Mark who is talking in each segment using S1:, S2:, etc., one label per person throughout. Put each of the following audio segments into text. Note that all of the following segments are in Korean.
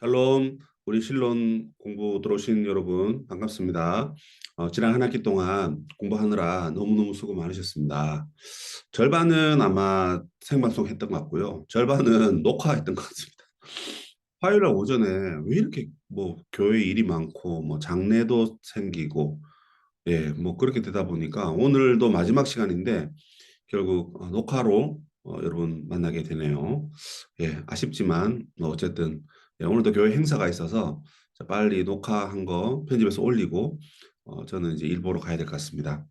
S1: 샬롬, 우리 실론 공부 들어오신 여러분 반갑습니다. 지난 한 학기 동안 공부하느라 너무너무 수고 많으셨습니다. 절반은 아마 생방송 했던 것 같고요. 절반은 녹화했던 것 같습니다. 화요일 날 오전에 왜 이렇게 뭐 교회 일이 많고 뭐 장례도 생기고 예, 뭐 그렇게 되다 보니까 오늘도 마지막 시간인데 결국 녹화로 여러분 만나게 되네요. 예, 아쉽지만 어쨌든 예, 오늘도 교회 행사가 있어서 빨리 녹화한 거 편집해서 올리고 저는 이제 일 보러 가야 될 것 같습니다.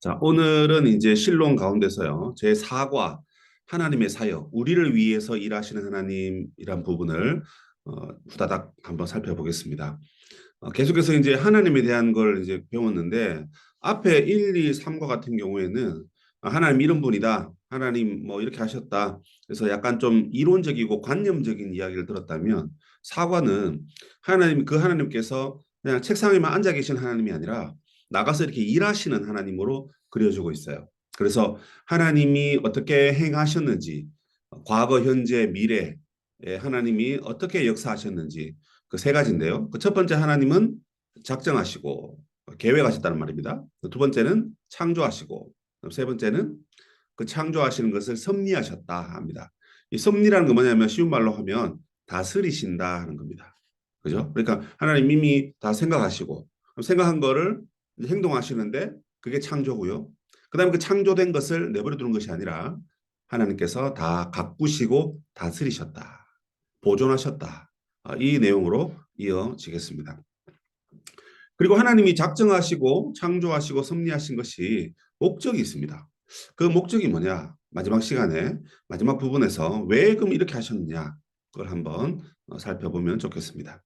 S1: 자, 오늘은 이제 실론 가운데서요. 제 4과 하나님의 사역, 우리를 위해서 일하시는 하나님이란 부분을 후다닥 한번 살펴보겠습니다. 계속해서 이제 하나님에 대한 걸 이제 배웠는데 앞에 1, 2, 3과 같은 경우에는 하나님 이런 분이다. 하나님 뭐 이렇게 하셨다. 그래서 약간 좀 이론적이고 관념적인 이야기를 들었다면 4과는 하나님 그 하나님께서 그냥 책상에만 앉아 계신 하나님이 아니라 나가서 이렇게 일하시는 하나님으로 그려주고 있어요. 그래서 하나님이 어떻게 행하셨는지 과거, 현재, 미래 하나님이 어떻게 역사하셨는지 그 세 가지인데요. 그 첫 번째 하나님은 작정하시고 계획하셨다는 말입니다. 두 번째는 창조하시고 세 번째는 그 창조하시는 것을 섭리하셨다 합니다. 이 섭리라는 건 뭐냐면 쉬운 말로 하면 다스리신다 하는 겁니다. 그죠? 그러니까 하나님 이미 다 생각하시고 생각한 거를 행동하시는데 그게 창조고요. 그다음에 그 창조된 것을 내버려 두는 것이 아니라 하나님께서 다 가꾸시고 다스리셨다. 보존하셨다. 이 내용으로 이어지겠습니다. 그리고 하나님이 작정하시고 창조하시고 섭리하신 것이 목적이 있습니다. 그 목적이 뭐냐? 마지막 시간에 마지막 부분에서 왜 그럼 이렇게 하셨느냐? 그걸 한번 살펴보면 좋겠습니다.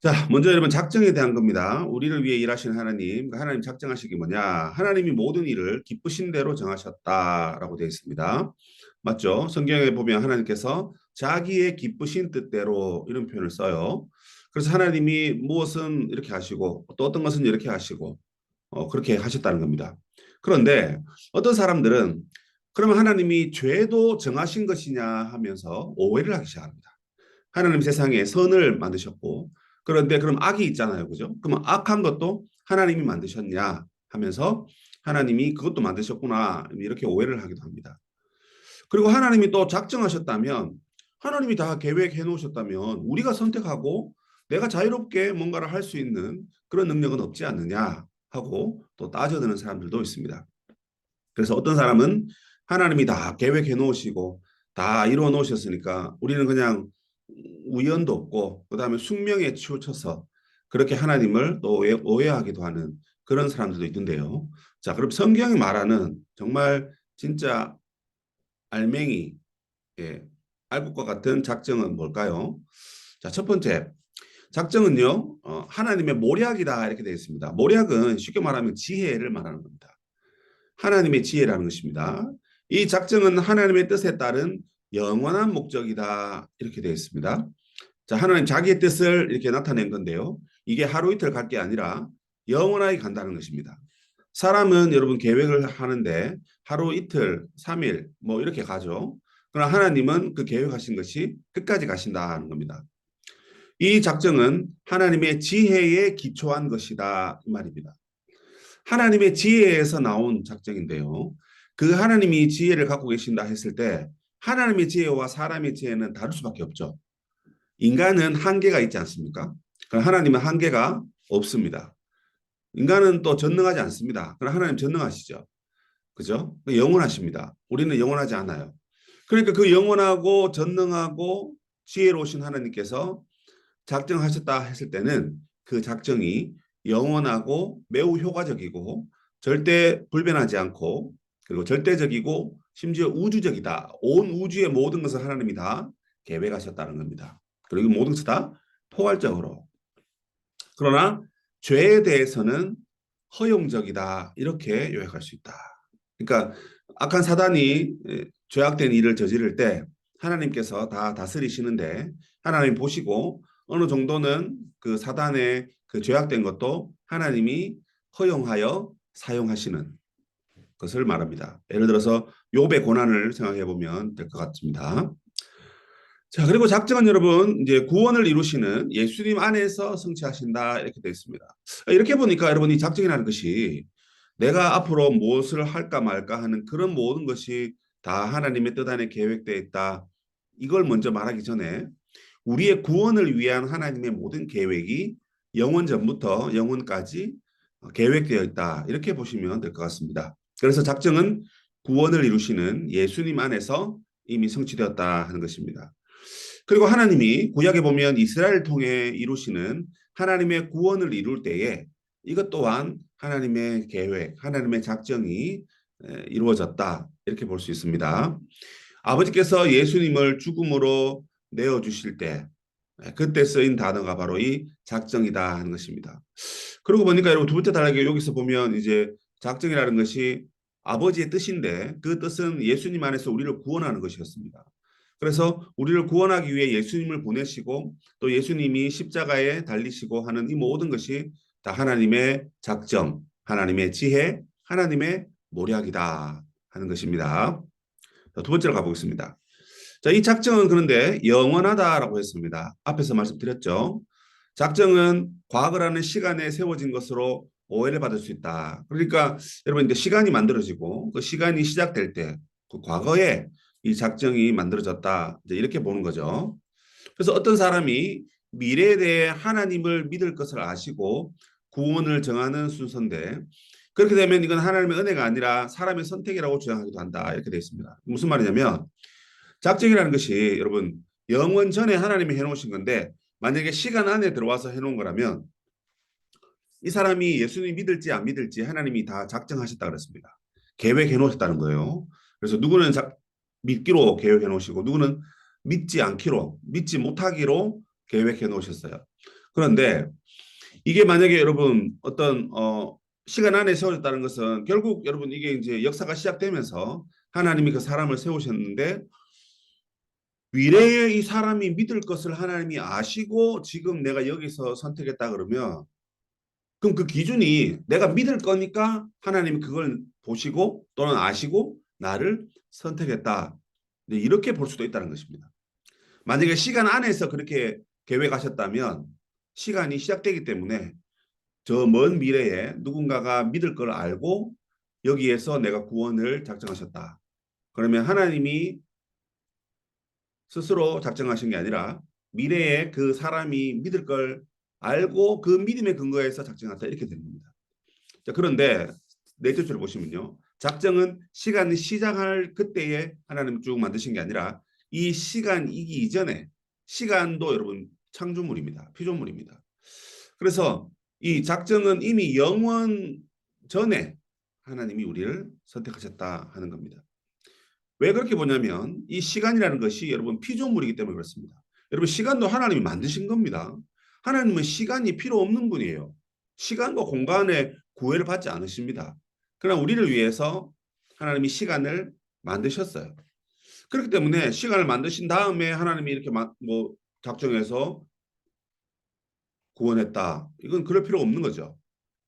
S1: 자, 먼저 여러분 작정에 대한 겁니다. 우리를 위해 일하시는 하나님, 하나님 작정하시기 뭐냐? 하나님이 모든 일을 기쁘신 대로 정하셨다라고 되어 있습니다. 맞죠? 성경에 보면 하나님께서 자기의 기쁘신 뜻대로 이런 표현을 써요. 그래서 하나님이 무엇은 이렇게 하시고 또 어떤 것은 이렇게 하시고 그렇게 하셨다는 겁니다. 그런데 어떤 사람들은 그러면 하나님이 죄도 정하신 것이냐 하면서 오해를 하기 시작합니다. 하나님 세상에 선을 만드셨고 그런데 그럼 악이 있잖아요. 그죠? 그럼 악한 것도 하나님이 만드셨냐 하면서 하나님이 그것도 만드셨구나 이렇게 오해를 하기도 합니다. 그리고 하나님이 또 작정하셨다면 하나님이 다 계획해 놓으셨다면 우리가 선택하고 내가 자유롭게 뭔가를 할 수 있는 그런 능력은 없지 않느냐 하고 또 따져드는 사람들도 있습니다. 그래서 어떤 사람은 하나님이 다 계획해 놓으시고 다 이루어 놓으셨으니까 우리는 그냥 우연도 없고 그다음에 숙명에 치우쳐서 그렇게 하나님을 또 오해하기도 하는 그런 사람들도 있던데요. 자, 그럼 성경이 말하는 정말 진짜 알맹이 예, 알곡과 같은 작정은 뭘까요? 자, 첫 번째 작정은요, 하나님의 모략이다 이렇게 되어 있습니다. 모략은 쉽게 말하면 지혜를 말하는 겁니다. 하나님의 지혜라는 것입니다. 이 작정은 하나님의 뜻에 따른 영원한 목적이다 이렇게 되어 있습니다. 자, 하나님 자기의 뜻을 이렇게 나타낸 건데요. 이게 하루 이틀 갈 게 아니라 영원하게 간다는 것입니다. 사람은 여러분 계획을 하는데 하루 이틀, 3일 뭐 이렇게 가죠. 그러나 하나님은 그 계획하신 것이 끝까지 가신다는 겁니다. 이 작정은 하나님의 지혜에 기초한 것이다 이 말입니다. 하나님의 지혜에서 나온 작정인데요. 그 하나님이 지혜를 갖고 계신다 했을 때 하나님의 지혜와 사람의 지혜는 다를 수밖에 없죠. 인간은 한계가 있지 않습니까? 그럼 하나님은 한계가 없습니다. 인간은 또 전능하지 않습니다. 그럼 하나님 전능하시죠. 그죠? 영원하십니다. 우리는 영원하지 않아요. 그러니까 그 영원하고 전능하고 지혜로우신 하나님께서 작정하셨다 했을 때는 그 작정이 영원하고 매우 효과적이고 절대 불변하지 않고 그리고 절대적이고 심지어 우주적이다. 온 우주의 모든 것을 하나님이 다 계획하셨다는 겁니다. 그리고 모든 것을 다 포괄적으로. 그러나 죄에 대해서는 허용적이다. 이렇게 요약할 수 있다. 그러니까 악한 사단이 죄악된 일을 저지를 때 하나님께서 다 다스리시는데 하나님 보시고 어느 정도는 그 사단의 그 죄악된 것도 하나님이 허용하여 사용하시는 것을 말합니다. 예를 들어서 욥의 고난을 생각해 보면 될 것 같습니다. 자, 그리고 작정은 여러분, 이제 구원을 이루시는 예수님 안에서 성취하신다. 이렇게 되어 있습니다. 이렇게 보니까 여러분, 이 작정이라는 것이 내가 앞으로 무엇을 할까 말까 하는 그런 모든 것이 다 하나님의 뜻 안에 계획되어 있다. 이걸 먼저 말하기 전에 우리의 구원을 위한 하나님의 모든 계획이 영원 전부터 영원까지 계획되어 있다. 이렇게 보시면 될 것 같습니다. 그래서 작정은 구원을 이루시는 예수님 안에서 이미 성취되었다 하는 것입니다. 그리고 하나님이 구약에 보면 이스라엘을 통해 이루시는 하나님의 구원을 이룰 때에 이것 또한 하나님의 계획, 하나님의 작정이 이루어졌다. 이렇게 볼 수 있습니다. 아버지께서 예수님을 죽음으로 내어주실 때 그때 쓰인 단어가 바로 이 작정이다 하는 것입니다. 그러고 보니까 여러분 두 번째 단락에 여기서 보면 이제 작정이라는 것이 아버지의 뜻인데 그 뜻은 예수님 안에서 우리를 구원하는 것이었습니다. 그래서 우리를 구원하기 위해 예수님을 보내시고 또 예수님이 십자가에 달리시고 하는 이 모든 것이 다 하나님의 작정, 하나님의 지혜, 하나님의 모략이다 하는 것입니다. 두 번째로 가보겠습니다. 자, 이 작정은 그런데 영원하다라고 했습니다. 앞에서 말씀드렸죠. 작정은 과거라는 시간에 세워진 것으로 오해를 받을 수 있다. 그러니까 여러분 이제 시간이 만들어지고 그 시간이 시작될 때 그 과거에 이 작정이 만들어졌다. 이제 이렇게 보는 거죠. 그래서 어떤 사람이 미래에 대해 하나님을 믿을 것을 아시고 구원을 정하는 순서인데 그렇게 되면 이건 하나님의 은혜가 아니라 사람의 선택이라고 주장하기도 한다. 이렇게 되어 있습니다. 무슨 말이냐면 작정이라는 것이 여러분 영원 전에 하나님이 해놓으신 건데 만약에 시간 안에 들어와서 해놓은 거라면 이 사람이 예수님 믿을지 안 믿을지 하나님이 다 작정하셨다 그랬습니다. 계획해 놓으셨다는 거예요. 그래서 누구는 믿기로 계획해 놓으시고 누구는 믿지 않기로 믿지 못하기로 계획해 놓으셨어요. 그런데 이게 만약에 여러분 어떤 시간 안에 세워졌다는 것은 결국 여러분 이게 이제 역사가 시작되면서 하나님이 그 사람을 세우셨는데 미래에 이 사람이 믿을 것을 하나님이 아시고 지금 내가 여기서 선택했다 그러면 그럼 그 기준이 내가 믿을 거니까 하나님이 그걸 보시고 또는 아시고 나를 선택했다. 이렇게 볼 수도 있다는 것입니다. 만약에 시간 안에서 그렇게 계획하셨다면 시간이 시작되기 때문에 저 먼 미래에 누군가가 믿을 걸 알고 여기에서 내가 구원을 작정하셨다. 그러면 하나님이 스스로 작정하신 게 아니라 미래에 그 사람이 믿을 걸 알고 그 믿음에 근거해서 작정한다 이렇게 되는 겁니다. 자, 그런데 넷째 줄을 보시면요. 작정은 시간이 시작할 그때에 하나님 쭉 만드신 게 아니라 이 시간이기 이전에 시간도 여러분 창조물입니다. 피조물입니다. 그래서 이 작정은 이미 영원 전에 하나님이 우리를 선택하셨다 하는 겁니다. 왜 그렇게 보냐면 이 시간이라는 것이 여러분 피조물이기 때문에 그렇습니다. 여러분 시간도 하나님이 만드신 겁니다. 하나님은 시간이 필요 없는 분이에요. 시간과 공간에 구애를 받지 않으십니다. 그러나 우리를 위해서 하나님이 시간을 만드셨어요. 그렇기 때문에 시간을 만드신 다음에 하나님이 이렇게 뭐 작정해서 구원했다. 이건 그럴 필요가 없는 거죠.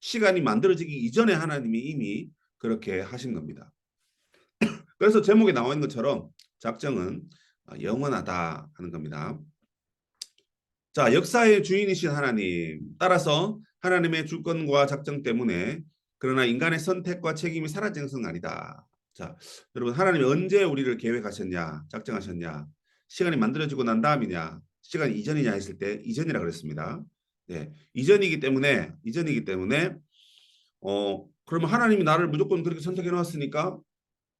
S1: 시간이 만들어지기 이전에 하나님이 이미 그렇게 하신 겁니다. 그래서 제목에 나와 있는 것처럼 작정은 영원하다 하는 겁니다. 자, 역사의 주인이신 하나님. 따라서 하나님의 주권과 작정 때문에 그러나 인간의 선택과 책임이 사라지는 것은 아니다. 자, 여러분 하나님이 언제 우리를 계획하셨냐, 작정하셨냐, 시간이 만들어지고 난 다음이냐, 시간 이전이냐 했을 때 이전이라 그랬습니다. 네, 이전이기 때문에 그러면 하나님이 나를 무조건 그렇게 선택해 놓았으니까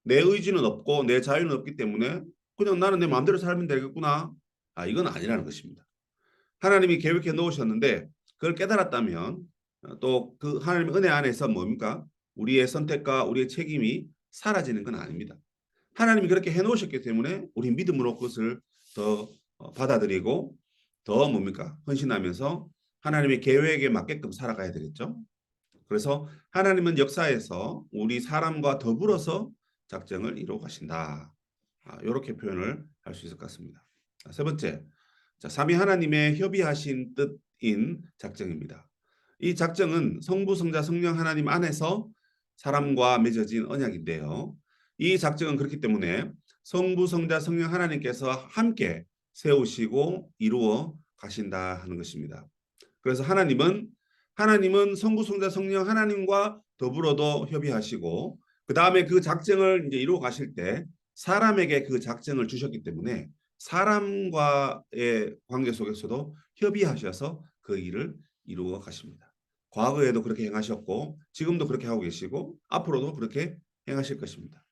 S1: 내 의지는 없고 내 자유는 없기 때문에 그냥 나는 내 마음대로 살면 되겠구나. 이건 아니라는 것입니다. 하나님이 계획해 놓으셨는데 그걸 깨달았다면 또 그 하나님의 은혜 안에서 뭡니까? 우리의 선택과 우리의 책임이 사라지는 건 아닙니다. 하나님이 그렇게 해 놓으셨기 때문에 우리 믿음으로 그것을 더 받아들이고 더 뭡니까? 헌신하면서 하나님의 계획에 맞게끔 살아가야 되겠죠. 그래서 하나님은 역사에서 우리 사람과 더불어서 작정을 이루어 가신다. 이렇게 표현을 할 수 있을 것 같습니다. 세 번째, 자, 삼위 하나님의 협의하신 뜻인 작정입니다. 이 작정은 성부, 성자, 성령 하나님 안에서 사람과 맺어진 언약인데요. 이 작정은 그렇기 때문에 성부, 성자, 성령 하나님께서 함께 세우시고 이루어 가신다 하는 것입니다. 그래서 하나님은 성부, 성자, 성령 하나님과 더불어도 협의하시고 그 다음에 그 작정을 이제 이루어 가실 때 사람에게 그 작정을 주셨기 때문에 사람과의 관계 속에서도 협의하셔서 그 일을 이루어 가십니다. 과거에도 그렇게 행하셨고 지금도 그렇게 하고 계시고 앞으로도 그렇게 행하실 것입니다.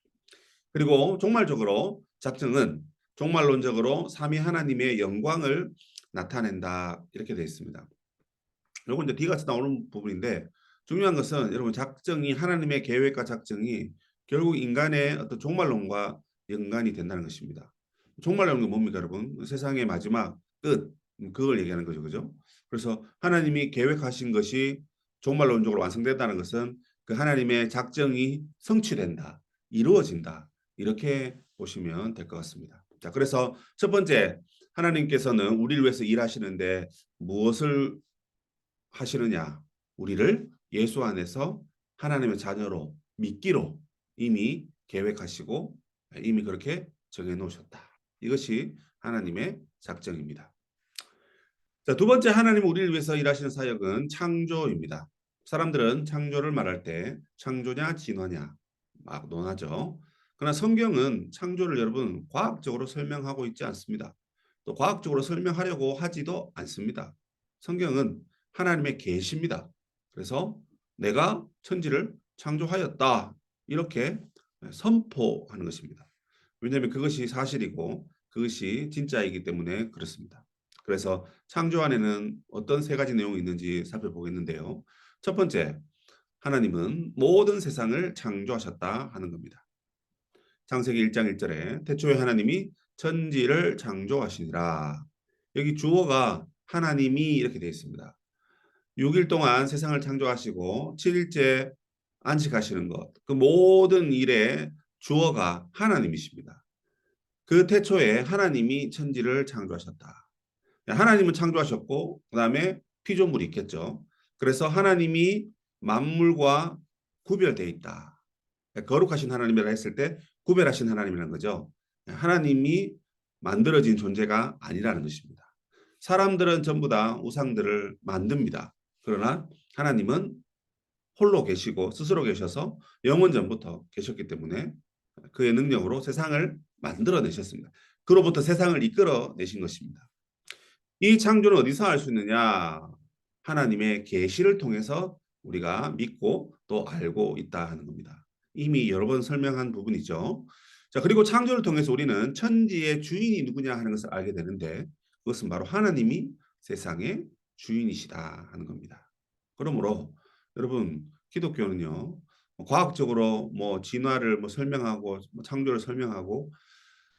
S1: 그리고 종말적으로 작정은 종말론적으로 삼위 하나님의 영광을 나타낸다 이렇게 되어 있습니다. 요건 이제 뒤같이 나오는 부분인데 중요한 것은 여러분 작정이 하나님의 계획과 작정이 결국 인간의 어떤 종말론과 연관이 된다는 것입니다. 종말론은 뭡니까 여러분? 세상의 마지막 끝 그걸 얘기하는 거죠. 그죠? 그래서 하나님이 계획하신 것이 종말론적으로 완성된다는 것은 그 하나님의 작정이 성취된다. 이루어진다. 이렇게 보시면 될 것 같습니다. 자, 그래서 첫 번째 하나님께서는 우리를 위해서 일하시는데 무엇을 하시느냐? 우리를 예수 안에서 하나님의 자녀로 믿기로 이미 계획하시고 이미 그렇게 정해 놓으셨다. 이것이 하나님의 작정입니다. 자, 두 번째 하나님 우리를 위해서 일하시는 사역은 창조입니다. 사람들은 창조를 말할 때 창조냐 진화냐 막 논하죠. 그러나 성경은 창조를 여러분 과학적으로 설명하고 있지 않습니다. 또 과학적으로 설명하려고 하지도 않습니다. 성경은 하나님의 계시입니다. 그래서 내가 천지를 창조하였다. 이렇게 선포하는 것입니다. 왜냐하면 그것이 사실이고 그것이 진짜이기 때문에 그렇습니다. 그래서 창조 안에는 어떤 세 가지 내용이 있는지 살펴보겠는데요. 첫 번째, 하나님은 모든 세상을 창조하셨다 하는 겁니다. 창세기 1장 1절에 태초에 하나님이 천지를 창조하시니라. 여기 주어가 하나님이 이렇게 되어 있습니다. 6일 동안 세상을 창조하시고 7일째 안식하시는 것. 그 모든 일의 주어가 하나님이십니다. 그 태초에 하나님이 천지를 창조하셨다. 하나님은 창조하셨고 그다음에 피조물이 있겠죠. 그래서 하나님이 만물과 구별되어 있다. 거룩하신 하나님이라 했을 때 구별하신 하나님이라는 거죠. 하나님이 만들어진 존재가 아니라는 것입니다. 사람들은 전부 다 우상들을 만듭니다. 그러나 하나님은 홀로 계시고 스스로 계셔서 영원 전부터 계셨기 때문에 그의 능력으로 세상을 만들어내셨습니다. 그로부터 세상을 이끌어내신 것입니다. 이 창조는 어디서 알 수 있느냐? 하나님의 계시를 통해서 우리가 믿고 또 알고 있다 하는 겁니다. 이미 여러 번 설명한 부분이죠. 자, 그리고 창조를 통해서 우리는 천지의 주인이 누구냐 하는 것을 알게 되는데 그것은 바로 하나님이 세상의 주인이시다 하는 겁니다. 그러므로 여러분 기독교는요. 과학적으로 뭐 진화를 뭐 설명하고 뭐 창조를 설명하고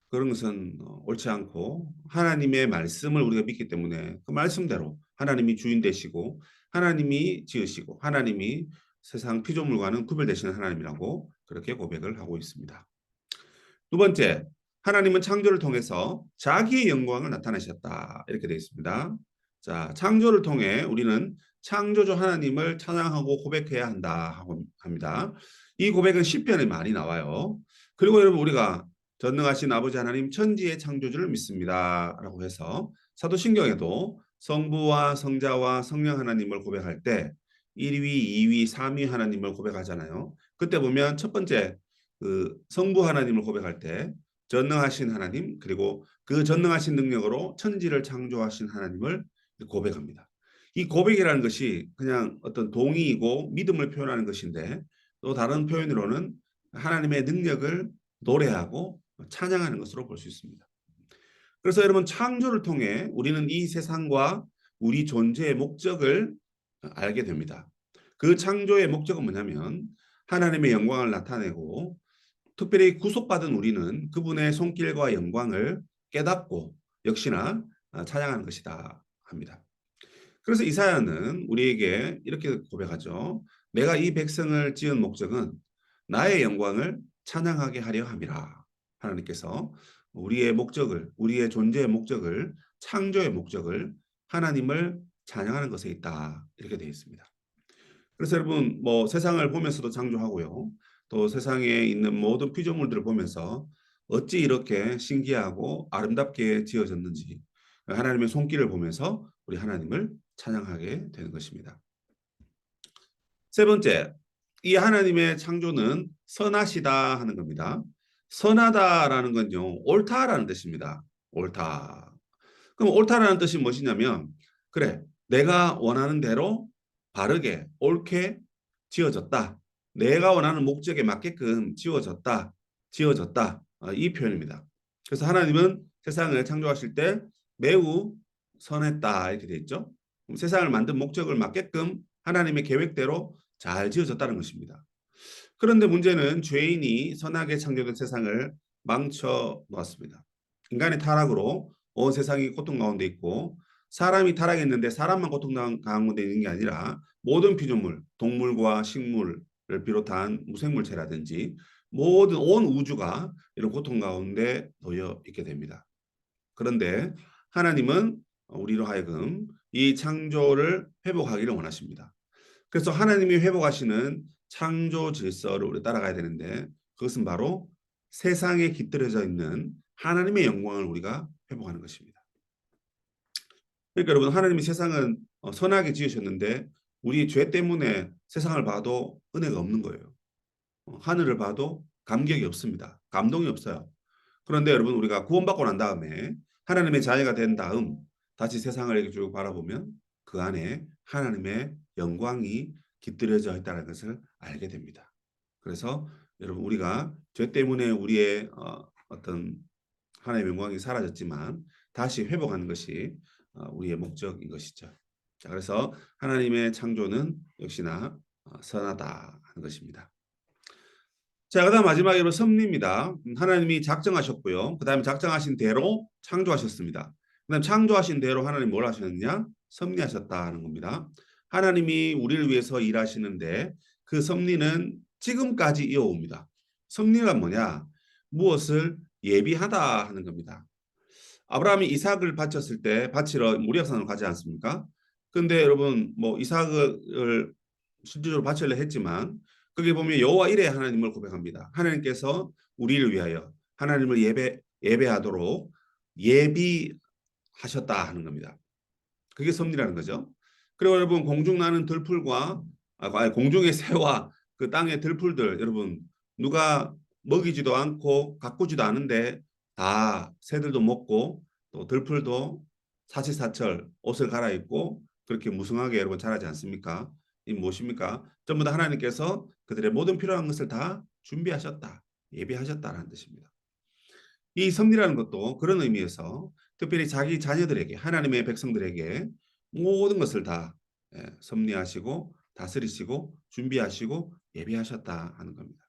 S1: 그런 것은 옳지 않고 하나님의 말씀을 우리가 믿기 때문에 그 말씀대로 하나님이 주인 되시고 하나님이 지으시고 하나님이 세상 피조물과는 구별되시는 하나님이라고 그렇게 고백을 하고 있습니다. 두 번째, 하나님은 창조를 통해서 자기의 영광을 나타내셨다. 이렇게 되어 있습니다. 자, 창조를 통해 우리는 창조주 하나님을 찬양하고 고백해야 한다 합니다. 이 고백은 시편에 많이 나와요. 그리고 여러분 우리가 전능하신 아버지 하나님 천지의 창조주를 믿습니다. 라고 해서 사도신경에도 성부와 성자와 성령 하나님을 고백할 때 1위, 2위, 3위 하나님을 고백하잖아요. 그때 보면 첫 번째 그 성부 하나님을 고백할 때 전능하신 하나님 그리고 그 전능하신 능력으로 천지를 창조하신 하나님을 고백합니다. 이 고백이라는 것이 그냥 어떤 동의이고 믿음을 표현하는 것인데 또 다른 표현으로는 하나님의 능력을 노래하고 찬양하는 것으로 볼 수 있습니다. 그래서 여러분 창조를 통해 우리는 이 세상과 우리 존재의 목적을 알게 됩니다. 그 창조의 목적은 뭐냐면 하나님의 영광을 나타내고 특별히 구속받은 우리는 그분의 손길과 영광을 깨닫고 역시나 찬양하는 것이다 합니다. 그래서 이사야는 우리에게 이렇게 고백하죠. 내가 이 백성을 지은 목적은 나의 영광을 찬양하게 하려 함이라. 하나님께서 우리의 목적을, 우리의 존재의 목적을, 창조의 목적을 하나님을 찬양하는 것에 있다. 이렇게 되어 있습니다. 그래서 여러분 뭐 세상을 보면서도 창조하고요. 또 세상에 있는 모든 피조물들을 보면서 어찌 이렇게 신기하고 아름답게 지어졌는지 하나님의 손길을 보면서 우리 하나님을 찬양하게 되는 것입니다. 세 번째, 이 하나님의 창조는 선하시다 하는 겁니다. 선하다라는 건요, 옳다라는 뜻입니다. 옳다. 그럼 옳다라는 뜻이 무엇이냐면, 그래, 내가 원하는 대로 바르게, 옳게 지어졌다. 내가 원하는 목적에 맞게끔 지어졌다. 이 표현입니다. 그래서 하나님은 세상을 창조하실 때 매우 선했다 이렇게 되어 있죠. 세상을 만든 목적을 맞게끔 하나님의 계획대로 잘 지어졌다는 것입니다. 그런데 문제는 죄인이 선하게 창조된 세상을 망쳐 놓았습니다. 인간의 타락으로 온 세상이 고통 가운데 있고 사람이 타락했는데 사람만 고통 가운데 있는 게 아니라 모든 피조물, 동물과 식물을 비롯한 무생물체라든지 모든 온 우주가 이런 고통 가운데 놓여 있게 됩니다. 그런데 하나님은 우리로 하여금 이 창조를 회복하기를 원하십니다. 그래서 하나님이 회복하시는 창조 질서를 우리 따라가야 되는데 그것은 바로 세상에 깃들여져 있는 하나님의 영광을 우리가 회복하는 것입니다. 그러니까 여러분 하나님이 세상은 선하게 지으셨는데 우리 죄 때문에 세상을 봐도 은혜가 없는 거예요. 하늘을 봐도 감격이 없습니다. 감동이 없어요. 그런데 여러분 우리가 구원받고 난 다음에 하나님의 자녀가 된 다음 다시 세상을 이렇게 쭉 바라보면 그 안에 하나님의 영광이 깃들여져 있다는 것을 알게 됩니다. 그래서 여러분 우리가 죄 때문에 우리의 어떤 하나님의 영광이 사라졌지만 다시 회복하는 것이 우리의 목적인 것이죠. 자, 그래서 하나님의 창조는 역시나 선하다 하는 것입니다. 자, 그다음 마지막으로 섭리입니다. 하나님이 작정하셨고요. 그다음에 작정하신 대로 창조하셨습니다. 그다음 창조하신 대로 하나님 뭘 하셨느냐? 섭리하셨다는 겁니다. 하나님이 우리를 위해서 일하시는데 그 섭리는 지금까지 이어옵니다. 섭리가 뭐냐? 무엇을 예비하다 하는 겁니다. 아브라함이 이삭을 바쳤을 때 바치러 모리아산으로 가지 않습니까? 근데 여러분 뭐 이삭을 실질적으로 바치려 했지만 거기 보면 여호와 이레 하나님을 고백합니다. 하나님께서 우리를 위하여 하나님을 예배하도록 예비하셨다 하는 겁니다. 그게 섭리라는 거죠. 그리고 여러분 공중 나는 들풀과 공중의 새와 그 땅의 들풀들 여러분 누가 먹이지도 않고 가꾸지도 않은데 다 새들도 먹고 또 들풀도 사시사철 옷을 갈아입고 그렇게 무성하게 여러분 자라지 않습니까? 이 무엇입니까? 전부 다 하나님께서 그들의 모든 필요한 것을 다 준비하셨다, 예비하셨다라는 뜻입니다. 이 섭리라는 것도 그런 의미에서 특별히 자기 자녀들에게 하나님의 백성들에게 모든 것을 다 섭리하시고 다스리시고 준비하시고 예비하셨다 하는 겁니다.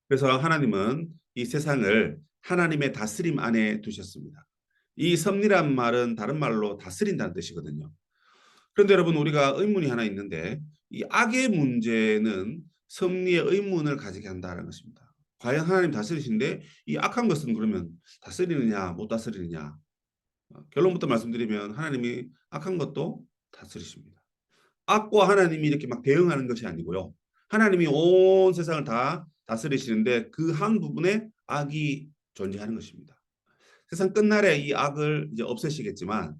S1: 그래서 하나님은 이 세상을 하나님의 다스림 안에 두셨습니다. 이 섭리란 말은 다른 말로 다스린다는 뜻이거든요. 그런데 여러분 우리가 의문이 하나 있는데 이 악의 문제는 섭리의 의문을 가지게 한다는 것입니다. 과연 하나님 다스리신데 이 악한 것은 그러면 다스리느냐 못 다스리느냐 결론부터 말씀드리면 하나님이 악한 것도 다스리십니다. 악과 하나님이 이렇게 막 대응하는 것이 아니고요. 하나님이 온 세상을 다 다스리시는데 그 한 부분에 악이 존재하는 것입니다. 세상 끝날에 이 악을 이제 없애시겠지만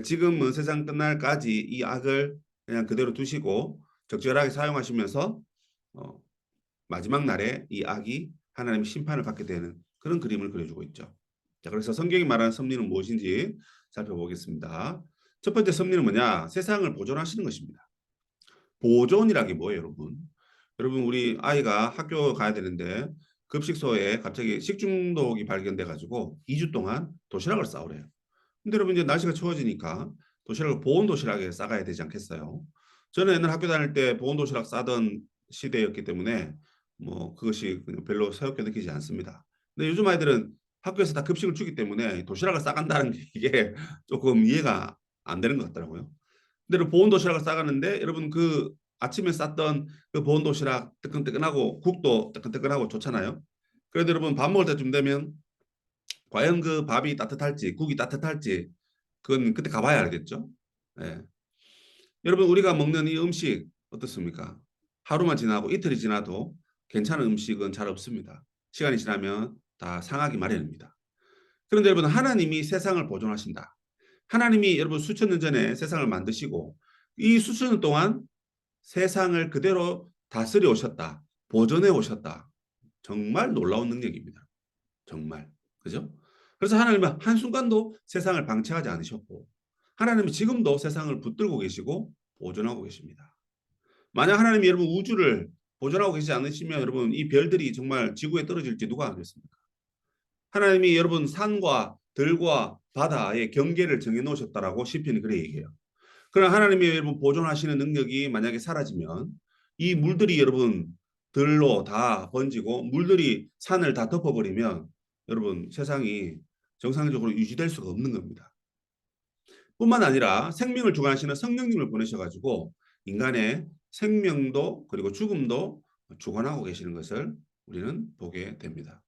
S1: 지금은 세상 끝날까지 이 악을 그냥 그대로 두시고 적절하게 사용하시면서 마지막 날에 이 악이 하나님의 심판을 받게 되는 그런 그림을 그려주고 있죠. 자, 그래서 성경이 말하는 섭리는 무엇인지 살펴보겠습니다. 첫 번째 섭리는 뭐냐? 세상을 보존하시는 것입니다. 보존이라는 게 뭐예요, 여러분? 여러분 우리 아이가 학교 가야 되는데 급식소에 갑자기 식중독이 발견돼 가지고 2주 동안 도시락을 싸오래요. 근데 여러분 이제 날씨가 추워지니까 도시락을 보온 도시락에 싸가야 되지 않겠어요? 저는 옛날 학교 다닐 때 보온 도시락 싸던 시대였기 때문에 뭐 그것이 별로 새롭게 느끼지 않습니다. 근데 요즘 아이들은 학교에서 다 급식을 주기 때문에 도시락을 싸간다는 게 이게 조금 이해가 안 되는 것 같더라고요. 근데 보온 도시락을 싸가는데 여러분 그 아침에 쌌던 그 보온 도시락 뜨끈뜨끈하고 국도 뜨끈뜨끈하고 좋잖아요. 그런데 여러분 밥 먹을 때쯤 되면 과연 그 밥이 따뜻할지 국이 따뜻할지 그건 그때 가봐야 알겠죠. 예. 여러분 우리가 먹는 이 음식 어떻습니까? 하루만 지나고 이틀이 지나도 괜찮은 음식은 잘 없습니다. 시간이 지나면 다 상하기 마련입니다. 그런데 여러분 하나님이 세상을 보존하신다. 하나님이 여러분 수천 년 전에 세상을 만드시고 이 수천 년 동안 세상을 그대로 다스려 오셨다. 보존해 오셨다. 정말 놀라운 능력입니다. 정말. 그죠? 그래서 하나님은 한순간도 세상을 방치하지 않으셨고 하나님은 지금도 세상을 붙들고 계시고 보존하고 계십니다. 만약 하나님이 여러분 우주를 보존하고 계시지 않으시면 여러분 이 별들이 정말 지구에 떨어질지 누가 알겠습니까? 하나님이 여러분 산과 들과 바다의 경계를 정해 놓으셨다라고 시편이 그래 얘기해요. 그러나 하나님이 여러분 보존하시는 능력이 만약에 사라지면 이 물들이 여러분 들로 다 번지고 물들이 산을 다 덮어버리면 여러분 세상이 정상적으로 유지될 수가 없는 겁니다. 뿐만 아니라 생명을 주관하시는 성령님을 보내셔가지고 인간의 생명도 그리고 죽음도 주관하고 계시는 것을 우리는 보게 됩니다.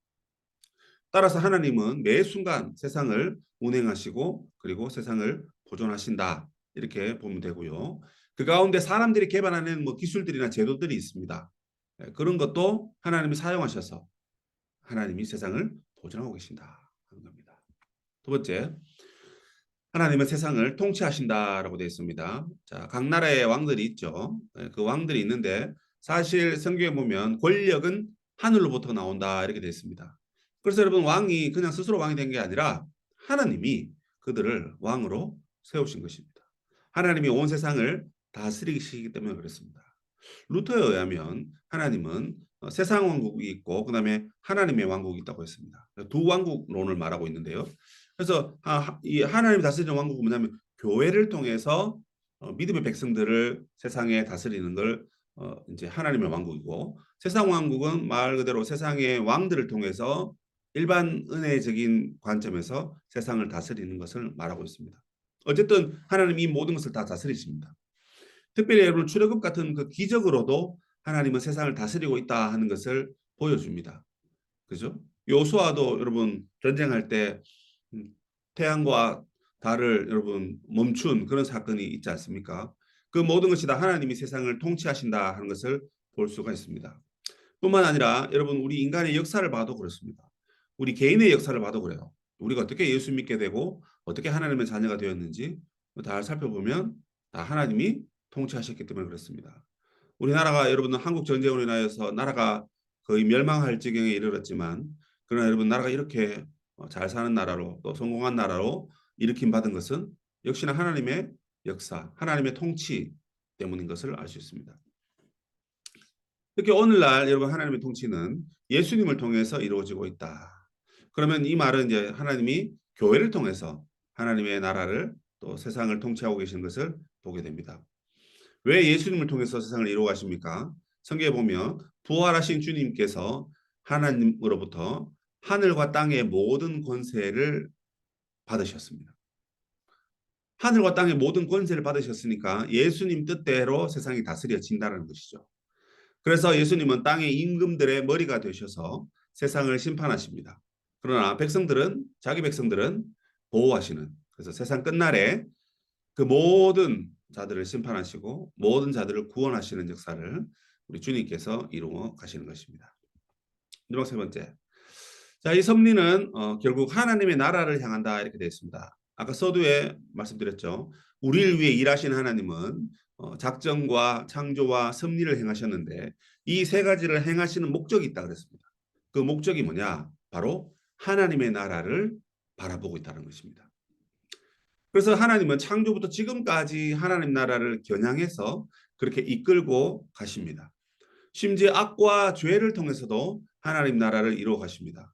S1: 따라서 하나님은 매 순간 세상을 운행하시고 그리고 세상을 보존하신다. 이렇게 보면 되고요. 그 가운데 사람들이 개발하는 뭐 기술들이나 제도들이 있습니다. 그런 것도 하나님이 사용하셔서 하나님이 세상을 보존하고 계신다 하는 겁니다. 두 번째, 하나님은 세상을 통치하신다라고 되어 있습니다. 자, 각 나라의 왕들이 있죠. 그 왕들이 있는데 사실 성경에 보면 권력은 하늘로부터 나온다 이렇게 되어 있습니다. 그래서 여러분 왕이 그냥 스스로 왕이 된 게 아니라 하나님이 그들을 왕으로 세우신 것입니다. 하나님이 온 세상을 다스리시기 때문에 그렇습니다. 루터에 의하면 하나님은 세상 왕국이 있고 그다음에 하나님의 왕국이 있다고 했습니다. 두 왕국론을 말하고 있는데요. 그래서 이 하나님이 다스리는 왕국은 뭐냐면 교회를 통해서 믿음의 백성들을 세상에 다스리는 걸 이제 하나님의 왕국이고 세상 왕국은 말 그대로 세상의 왕들을 통해서 일반 은혜적인 관점에서 세상을 다스리는 것을 말하고 있습니다. 어쨌든 하나님이 모든 것을 다 다스리십니다. 특별히 여러분 출애굽 같은 그 기적으로도 하나님은 세상을 다스리고 있다 하는 것을 보여줍니다. 그죠? 요수아도 여러분 전쟁할 때 태양과 달을 여러분 멈춘 그런 사건이 있지 않습니까? 그 모든 것이 다 하나님이 세상을 통치하신다 하는 것을 볼 수가 있습니다. 뿐만 아니라 여러분 우리 인간의 역사를 봐도 그렇습니다. 우리 개인의 역사를 봐도 그래요. 우리가 어떻게 예수 믿게 되고 어떻게 하나님의 자녀가 되었는지 다 살펴보면 다 하나님이 통치하셨기 때문에 그렇습니다. 우리나라가 여러분 한국 전쟁으로 인하여서 나라가 거의 멸망할 지경에 이르렀지만 그러나 여러분 나라가 이렇게 잘 사는 나라로 또 성공한 나라로 일으킴 받은 것은 역시나 하나님의 역사, 하나님의 통치 때문인 것을 알 수 있습니다. 특히 오늘날 여러분 하나님의 통치는 예수님을 통해서 이루어지고 있다. 그러면 이 말은 이제 하나님이 교회를 통해서 하나님의 나라를 또 세상을 통치하고 계시는 것을 보게 됩니다. 왜 예수님을 통해서 세상을 이루어 가십니까? 성경에 보면 부활하신 주님께서 하나님으로부터 하늘과 땅의 모든 권세를 받으셨습니다. 하늘과 땅의 모든 권세를 받으셨으니까 예수님 뜻대로 세상이 다스려진다는 것이죠. 그래서 예수님은 땅의 임금들의 머리가 되셔서 세상을 심판하십니다. 그러나 백성들은 자기 백성들은 보호하시는 그래서 세상 끝날에 그 모든 자들을 심판하시고 모든 자들을 구원하시는 역사를 우리 주님께서 이루어 가시는 것입니다. 마지막 세 번째. 자, 이 섭리는 결국 하나님의 나라를 향한다 이렇게 되어 있습니다. 아까 서두에 말씀드렸죠. 우리를 위해 일하신 하나님은 작정과 창조와 섭리를 행하셨는데 이 세 가지를 행하시는 목적이 있다 그랬습니다. 그 목적이 뭐냐? 바로 하나님의 나라를 바라보고 있다는 것입니다. 그래서 하나님은 창조부터 지금까지 하나님 나라를 겨냥해서 그렇게 이끌고 가십니다. 심지어 악과 죄를 통해서도 하나님 나라를 이루어 가십니다.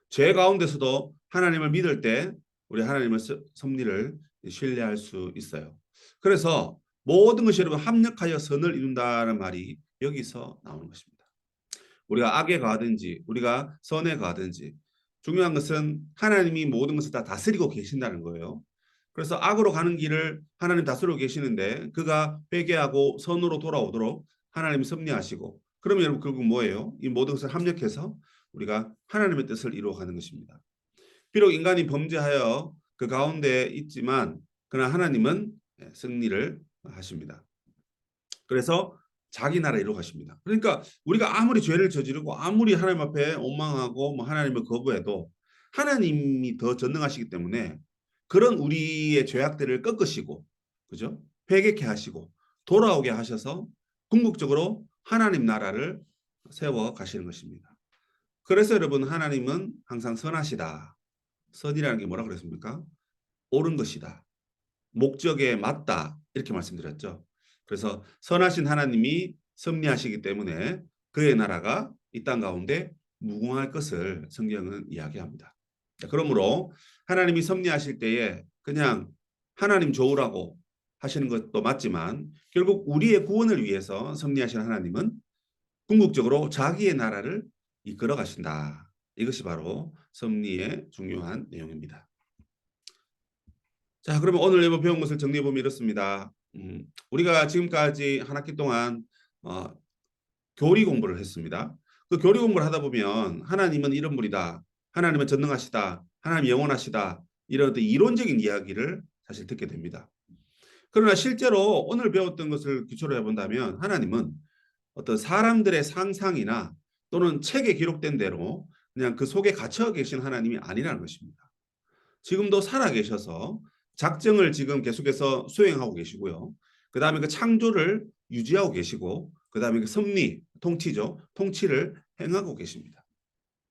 S1: 죄 가운데서도 하나님을 믿을 때 우리 하나님의 섭리를 신뢰할 수 있어요. 그래서 모든 것이 여러분 합력하여 선을 이룬다는 말이 여기서 나오는 것입니다. 우리가 악에 가든지 우리가 선에 가든지 중요한 것은 하나님이 모든 것을 다 다스리고 계신다는 거예요. 그래서 악으로 가는 길을 하나님 다스리고 계시는데 그가 회개하고 선으로 돌아오도록 하나님이 섭리하시고 그러면 여러분 결국 뭐예요? 이 모든 것을 합력해서 우리가 하나님의 뜻을 이루어가는 것입니다. 비록 인간이 범죄하여 그 가운데 있지만 그러나 하나님은 승리를 하십니다. 그래서 자기 나라 이루어 가십니다. 그러니까 우리가 아무리 죄를 저지르고 아무리 하나님 앞에 원망하고 뭐 하나님을 거부해도 하나님이 더 전능하시기 때문에 그런 우리의 죄악들을 꺾으시고, 그죠? 회개케 하시고 돌아오게 하셔서 궁극적으로 하나님 나라를 세워 가시는 것입니다. 그래서 여러분, 하나님은 항상 선하시다. 선이라는 게 뭐라 그랬습니까? 옳은 것이다. 목적에 맞다. 이렇게 말씀드렸죠. 그래서 선하신 하나님이 섭리하시기 때문에 그의 나라가 이 땅 가운데 무궁할 것을 성경은 이야기합니다. 그러므로 하나님이 섭리하실 때에 그냥 하나님 좋으라고 하시는 것도 맞지만 결국 우리의 구원을 위해서 섭리하신 하나님은 궁극적으로 자기의 나라를 이끌어 가신다. 이것이 바로 섭리의 중요한 내용입니다. 자, 그러면 오늘 배운 것을 정리해 보면 이렇습니다. 우리가 지금까지 한 학기 동안 어, 교리 공부를 했습니다. 그 교리 공부를 하다 보면 하나님은 이런 분이다, 하나님은 전능하시다, 하나님 영원하시다, 이런 어떤 이론적인 이야기를 사실 듣게 됩니다. 그러나 실제로 오늘 배웠던 것을 기초로 해본다면 하나님은 어떤 사람들의 상상이나 또는 책에 기록된 대로 그냥 그 속에 갇혀 계신 하나님이 아니라는 것입니다. 지금도 살아 계셔서 작정을 지금 계속해서 수행하고 계시고요. 그 다음에 그 창조를 유지하고 계시고, 그 다음에 그 섭리, 통치죠. 통치를 행하고 계십니다.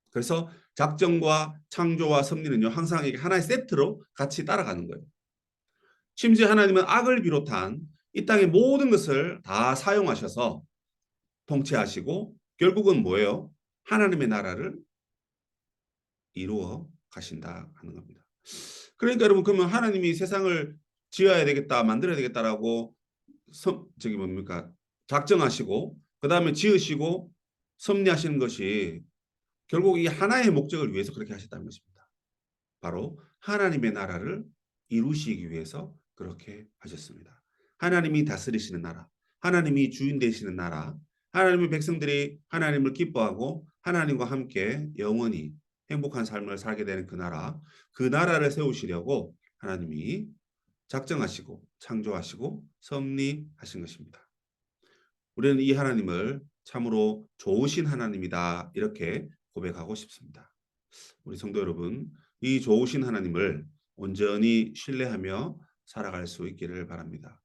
S1: 그래서 작정과 창조와 섭리는요, 항상 이게 하나의 세트로 같이 따라가는 거예요. 심지어 하나님은 악을 비롯한 이 땅의 모든 것을 다 사용하셔서 통치하시고, 결국은 뭐예요? 하나님의 나라를 이루어 가신다 하는 겁니다. 그러니까 여러분, 그러면 하나님이 세상을 지어야 되겠다, 만들어야 되겠다라고 저기 뭡니까? 작정하시고 그 다음에 지으시고 섭리하시는 것이 결국 이 하나의 목적을 위해서 그렇게 하셨다는 것입니다. 바로 하나님의 나라를 이루시기 위해서 그렇게 하셨습니다. 하나님이 다스리시는 나라, 하나님이 주인 되시는 나라, 하나님의 백성들이 하나님을 기뻐하고 하나님과 함께 영원히 행복한 삶을 살게 되는 그 나라, 그 나라를 세우시려고 하나님이 작정하시고 창조하시고 섭리하신 것입니다. 우리는 이 하나님을 참으로 좋으신 하나님이다, 이렇게 고백하고 싶습니다. 우리 성도 여러분, 이 좋으신 하나님을 온전히 신뢰하며 살아갈 수 있기를 바랍니다.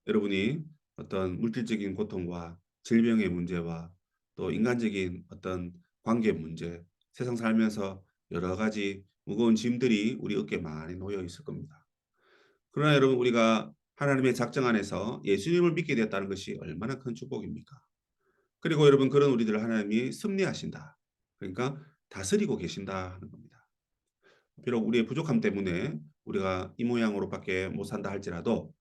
S1: 여러분이 어떤 물질적인 고통과 질병의 문제와 또 인간적인 어떤 관계 문제, 세상 살면서 여러 가지 무거운 짐들이 우리 어깨에 많이 놓여 있을 겁니다. 그러나 여러분, 우리가 하나님의 작정 안에서 예수님을 믿게 되었다는 것이 얼마나 큰 축복입니까? 그리고 여러분, 그런 우리들을 하나님이 섭리하신다, 그러니까 다스리고 계신다 하는 겁니다. 비록 우리의 부족함 때문에 우리가 이 모양으로밖에 못 산다 할지라도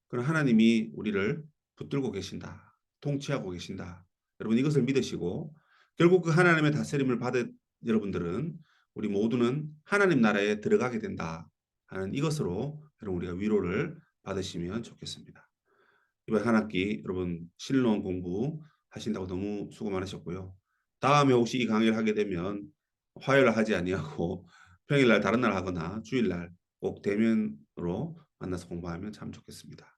S1: 그런 하나님이 우리를 붙들고 계신다, 통치하고 계신다. 여러분, 이것을 믿으시고 결국 그 하나님의 다스림을 받은 여러분들은, 우리 모두는 하나님 나라에 들어가게 된다 하는 이것으로 여러분, 우리가 위로를 받으시면 좋겠습니다. 이번 한 학기 여러분 신론 공부 하신다고 너무 수고 많으셨고요. 다음에 혹시 이 강의를 하게 되면 화요일 하지 아니하고 평일날 다른 날 하거나 주일날 꼭 대면으로 만나서 공부하면 참 좋겠습니다.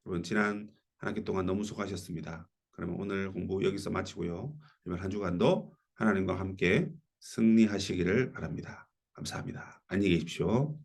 S1: 여러분, 지난 한 학기 동안 너무 수고하셨습니다. 그러면 오늘 공부 여기서 마치고요. 이번 한 주간도 하나님과 함께 승리하시기를 바랍니다. 감사합니다. 안녕히 계십시오.